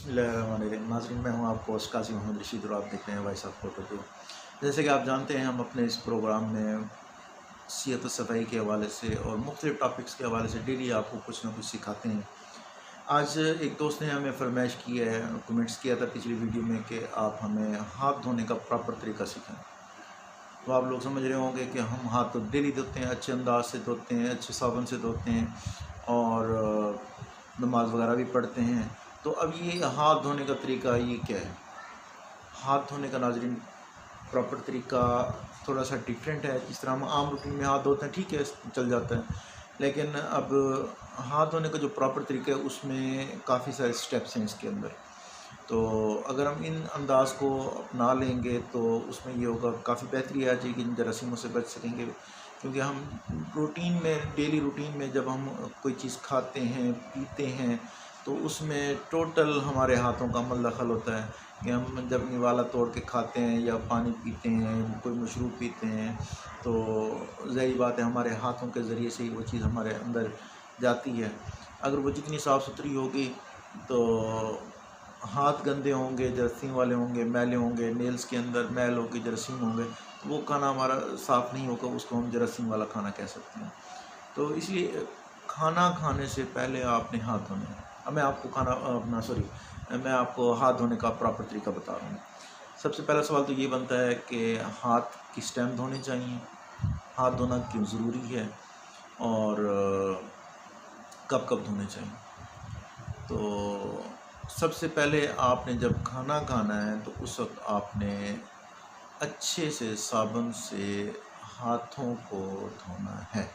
बिस्मिल्लाहिर्रहमानिर्रहीम। नाज़रीन, मैं हूँ आपको होस्ट काज़ी मोहम्मद रशीद और आप देख रहे हैं वॉइस ऑफ फोटो टू। जैसे कि आप जानते हैं, हम अपने इस प्रोग्राम में सेहत व सफाई के हवाले से और मुख्तलिफ़ टॉपिक्स के हवाले से डेली आपको कुछ ना कुछ सिखाते हैं। आज एक दोस्त ने हमें फरमाइश की है, कमेंट्स किया था पिछली वीडियो में कि आप हमें हाथ धोने का प्रॉपर तरीका सिखाएँ। तो आप लोग समझ रहे होंगे कि हम हाथ तो डेली धोते हैं, अच्छे अंदाज से धोते हैं, अच्छे साबुन से धोते हैं और नमाज वगैरह भी पढ़ते हैं। तो अब ये हाथ धोने का तरीका ये क्या है? हाथ धोने का नाज़रीन प्रॉपर तरीका थोड़ा सा डिफरेंट है। जिस तरह हम आम रूटीन में हाथ धोते हैं, ठीक है, चल जाता है, लेकिन अब हाथ धोने का जो प्रॉपर तरीका है उसमें काफ़ी सारे स्टेप्स हैं इसके अंदर। तो अगर हम इन अंदाज़ को अपना लेंगे तो उसमें ये होगा, काफ़ी बेहतरी आ जाएगी, इन जरासीमों से बच सकेंगे। क्योंकि हम रूटीन में, डेली रूटीन में जब हम कोई चीज़ खाते हैं, पीते हैं, तो उसमें टोटल हमारे हाथों का अमल दखल होता है कि हम जब निवाला तोड़ के खाते हैं या पानी पीते हैं, कोई मशरूब पीते हैं, तो ज़ाहिर बात है हमारे हाथों के ज़रिए से ही वो चीज़ हमारे अंदर जाती है। अगर वो जितनी साफ़ सुथरी होगी तो हाथ गंदे होंगे, जरासीम वाले होंगे, मैले होंगे, नेल्स के अंदर मैल होगी, जरासीम होंगे, तो वो खाना हमारा साफ़ नहीं होगा, उसको हम जरासीम वाला खाना कह सकते हैं। तो इसलिए खाना खाने से पहले आपने हाथ धोने हैं। अब मैं आपको मैं आपको हाथ धोने का प्रॉपर तरीका बता रहा हूँ। सबसे पहला सवाल तो ये बनता है कि हाथ किस टाइम धोने चाहिए, हाथ धोना क्यों ज़रूरी है और कब कब धोने चाहिए। तो सबसे पहले आपने जब खाना खाना है तो उस वक्त आपने अच्छे से साबुन से हाथों को धोना है।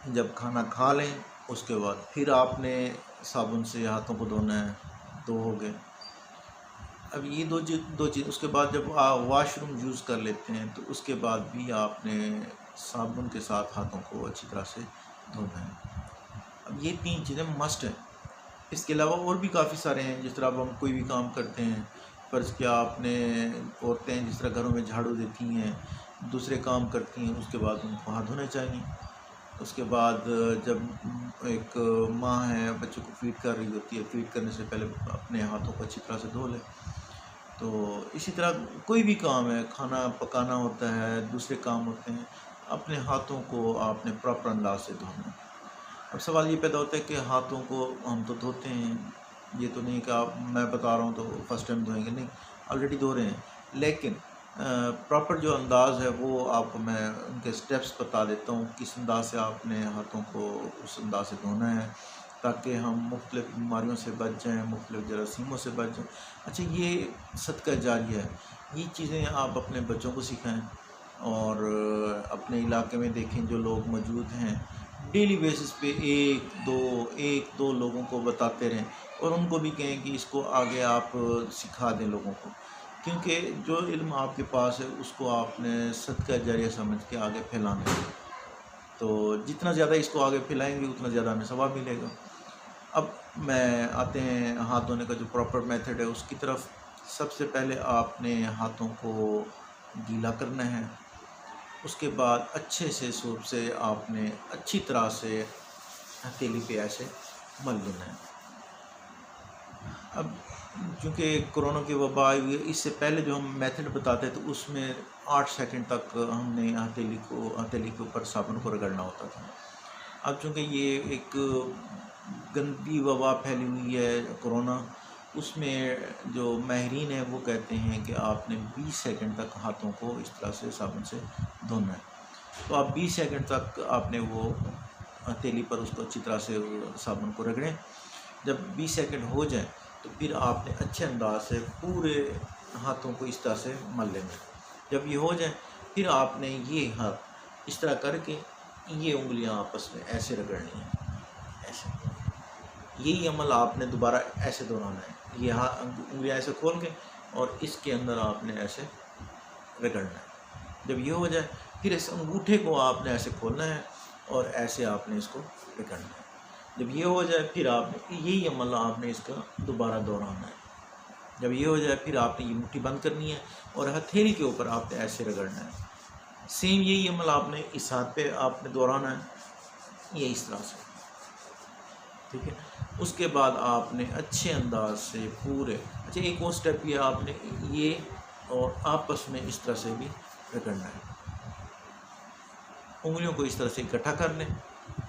जब खाना खा लें उसके बाद फिर आपने साबुन से हाथों को धोना है, दो हो गए। अब ये दो चीज़, उसके बाद जब आप वाशरूम यूज़ कर लेते हैं तो उसके बाद भी आपने साबुन के साथ हाथों को अच्छी तरह से धोना है। अब ये तीन चीज़ें मस्ट हैं। इसके अलावा और भी काफ़ी सारे हैं। जिस तरह अब हम कोई भी काम करते हैं, फ़र्ज़ किया आपने, औरतें जिस तरह घरों में झाड़ू देती हैं, दूसरे काम करती हैं, उसके बाद उनको हाथ धोने चाहिए। उसके बाद जब एक माँ है बच्चों को फ़ीड कर रही होती है, फ़ीड करने से पहले अपने हाथों को अच्छी तरह से धो ले। तो इसी तरह कोई भी काम है, खाना पकाना होता है, दूसरे काम होते हैं, अपने हाथों को आपने प्रॉपर अंदाज से धोना है। अब सवाल ये पैदा होता है कि हाथों को हम तो धोते हैं, ये तो नहीं कि आप, मैं बता रहा हूँ तो फर्स्ट टाइम धोएंगे, नहीं, ऑलरेडी धो रहे हैं। लेकिन प्रॉपर जो अंदाज़ है वो आपको मैं उनके स्टेप्स बता देता हूँ, किस अंदाज से आपने हाथों को उस अंदाज से धोना है ताकि हम मुख्तलिफ़ बीमारियों से बच जाएँ, मुख्तलिफ़ जरासीमों से बच जाएँ। अच्छा, ये सदका जारिया है, ये चीज़ें आप अपने बच्चों को सिखाएँ और अपने इलाके में देखें जो लोग मौजूद हैं, डेली बेसिस पे एक दो लोगों को बताते रहें और उनको भी कहें कि इसको आगे आप सिखा दें लोगों को। क्योंकि जो इल्म आपके पास है उसको आपने सदका जारिया समझ के आगे फैलाना है। तो जितना ज़्यादा इसको आगे फैलाएंगे उतना ज़्यादा हमें सवाब मिलेगा। अब मैं आते हैं हाथ धोने का जो प्रॉपर मेथड है उसकी तरफ। सबसे पहले आपने हाथों को गीला करना है, उसके बाद अच्छे से सूप से आपने अच्छी तरह से हथेली पे ऐसे मल लेना है। अब चूँकि कोरोना की वबा आई हुई है, इससे पहले जो हम मेथड बताते तो उसमें 8 सेकंड तक हमने हथेली के ऊपर साबुन को रगड़ना होता था। अब चूँकि ये एक गंदी वबा फैली हुई है कोरोना, उसमें जो माहिरीन हैं वो कहते हैं कि आपने 20 सेकंड तक हाथों को इस तरह से साबुन से धोना है। तो आप 20 सेकंड तक आपने वो हथेली पर उसको अच्छी तरह से साबुन को रगड़ें। जब 20 सेकंड हो जाए तो फिर आपने अच्छे अंदाज से पूरे हाथों को इस तरह से मल लेना है। जब ये हो जाए फिर आपने ये हाथ इस तरह करके ये उंगलियां आपस में ऐसे रगड़नी है, ऐसे। यही अमल आपने दोबारा ऐसे दोहराना है। ये हाथ उंगलियां ऐसे खोल के और इसके अंदर आपने ऐसे रगड़ना है। जब ये हो जाए फिर इस अंगूठे को आपने ऐसे खोलना है और ऐसे आपने इसको रगड़ना है। जब ये हो जाए फिर आपने यही अमल आपने इसका दोबारा दोहराना है। जब ये हो जाए फिर आपने ये मुट्ठी बंद करनी है और हथेली के ऊपर आपने ऐसे रगड़ना है। सेम यही अमल आपने इस हाथ पे आपने दोहराना है, ये इस तरह से, ठीक है। उसके बाद आपने अच्छे अंदाज से पूरे अच्छा एक और स्टेप ये आपने ये और आपस में इस तरह से भी रगड़ना है। उंगलियों को इस तरह से इकट्ठा कर लें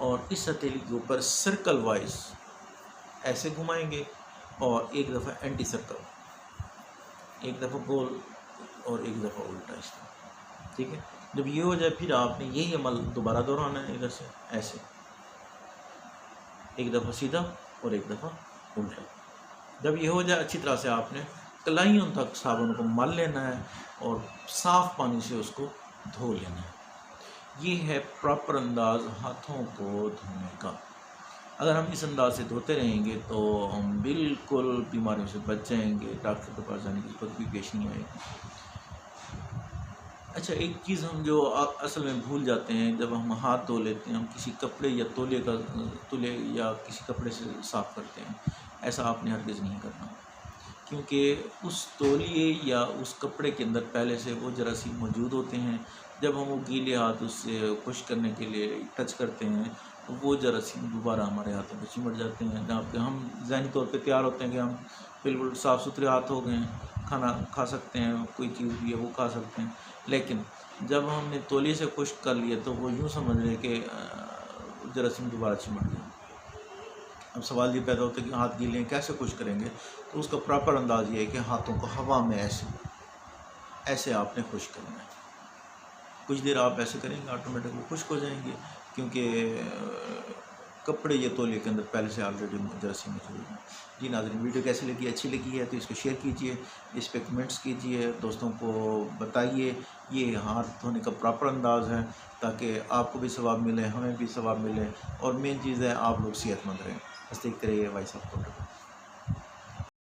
और इस हथेली के ऊपर सर्कल वाइज ऐसे घुमाएंगे और एक दफ़ा एंटी सर्कल, एक दफ़ा गोल और एक दफ़ा उल्टा इस तरह, ठीक है। जब ये हो जाए फिर आपने यही अमल दोबारा दोहराना है, इधर से ऐसे एक दफ़ा सीधा और एक दफ़ा उल्टा। जब ये हो जाए अच्छी तरह से आपने कलाइयों तक साबुन को मल लेना है और साफ़ पानी से उसको धो लेना है। ये है प्रॉपर अंदाज हाथों को धोने का। अगर हम इस अंदाज से धोते रहेंगे तो हम बिल्कुल बीमारियों से बच जाएंगे, डॉक्टर के पास जाने की जरूरत भी पेश नहीं आएगी। अच्छा एक चीज़ हम जो असल में भूल जाते हैं, जब हम हाथ धो लेते हैं हम किसी कपड़े या तौले या किसी कपड़े से साफ़ करते हैं, ऐसा आपने हरगिज़ नहीं करना, क्योंकि उस तौलिए या उस कपड़े के अंदर पहले से वो जरासीम मौजूद होते हैं। जब हम वो गीले हाथ उससे खुश करने के लिए टच करते हैं तो वो जरासीम दोबारा हमारे हाथों में चिमट जाते हैं, जहाँ पे हम ज़हनी तौर पे तैयार होते हैं कि हम बिल्कुल साफ़ सुथरे हाथ हो गए हैं, खाना खा सकते हैं, कोई चीज़ भी है वो खा सकते हैं। लेकिन जब हमने तौलिए से खुश्क कर लिया तो वो यूँ समझ रहे कि जरासीम दोबारा चिमट गए। अब सवाल ये पैदा होता है कि हाथ गीले हैं कैसे खुश करेंगे, तो उसका प्रॉपर अंदाज़ ये है कि हाथों को हवा में ऐसे आपने खुश करना है। कुछ देर आप ऐसे करेंगे ऑटोमेटिक वो खुश्क हो जाएंगे, क्योंकि कपड़े या तौलिए के अंदर पहले से ऑलरेडी जरासीम मौजूद हैं। जी नाज़रीन, वीडियो कैसी लगी, अच्छी लगी है तो इसको शेयर कीजिए, इस पर कमेंट्स कीजिए, दोस्तों को बताइए। ये हाथ धोने का प्रॉपर अंदाज़ है ताकि आपको भी सवाब मिले, हमें भी सवाब मिले और मेन चीज़ है आप लोग सेहतमंद रहें। बस देखते रहिए वाइस ऑफ फोटो।